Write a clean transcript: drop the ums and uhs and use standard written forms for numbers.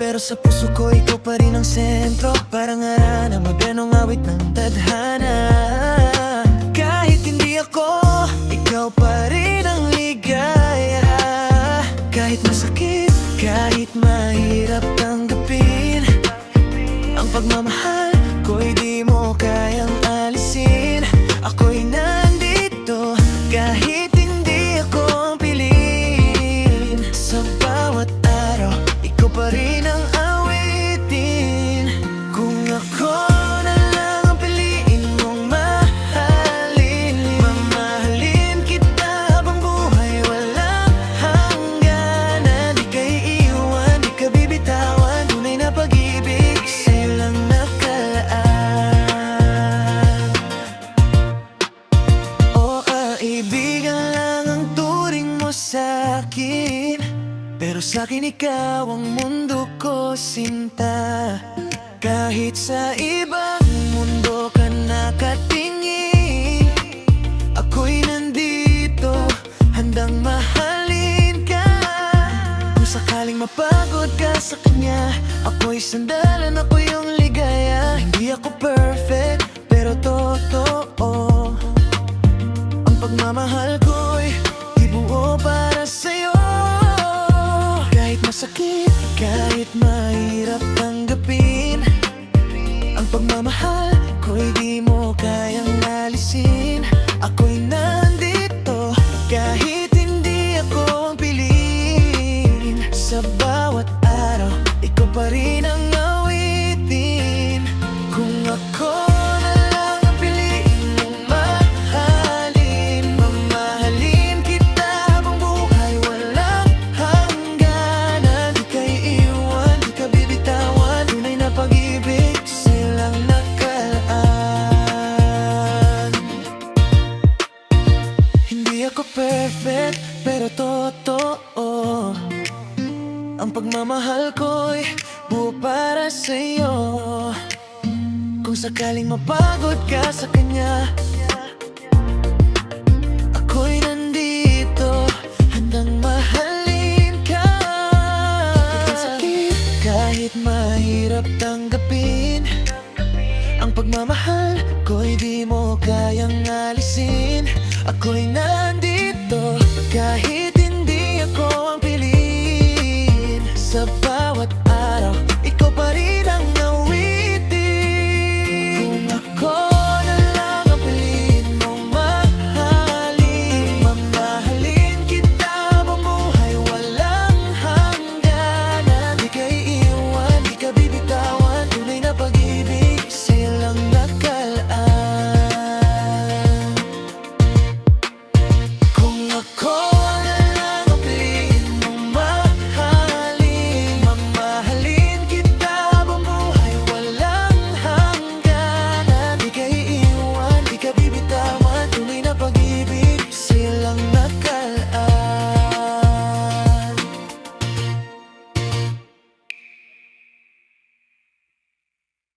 Pero sa puso ko ikaw pa rin ang sentro. Parang arana, modernong awit ng tadhana. Kahit hindi ako, ikaw pa rin ang ligaya. Kahit masakit, kahit mahirap tanggapin, ang pagmamahal ko'y di mo kayang alisin. Ako'y nandito kahit hindi ako ang piliin. Sa bawat araw, ikaw pa rin ang awitin. Kung ako na lang ang piliin mong mahalin, mamahalin kita habang buhay walang hangganan. Di ka iiwan, di ka bibitawan, tunay na pag-ibig sa'yo lang nakalaan. O kaibigan lang ang turing mo sa'kin, pero sa'kin ikaw ang mundo ko, sinta. Kahit sa ibang mundo ka nakatingin, ako'y nandito, handang mahalin ka. Kung sakaling mapagod ka sa kanya, ako'y sandalan, ako yung ligaya. Hindi ako perfect, pero totoo. Ang pagmamahal ko'y ibuo para sa'yo. Kahit masakit, kahit mahirap tanggapin, ang pagmamahal ko'y di mo kayang alisin. Ako'y nandito kahit hindi ako ang piliin. Sa bawat araw, ikaw pa rin ang awitin. Kung ako na lang ang piliin mong mahalin, mamahalin kita habang buhay walang hangganan. Di ka iiwan, di ka bibitawan, tunay na pag-ibig sa'yo lang nakalaan. Hindi ako perfect, pero totoo. Ang pagmamahal ko'y buo para sa'yo. Kung sakaling mapagod ka sa kanya, ako'y nandito, handang mahalin ka. Kahit sakit, kahit mahirap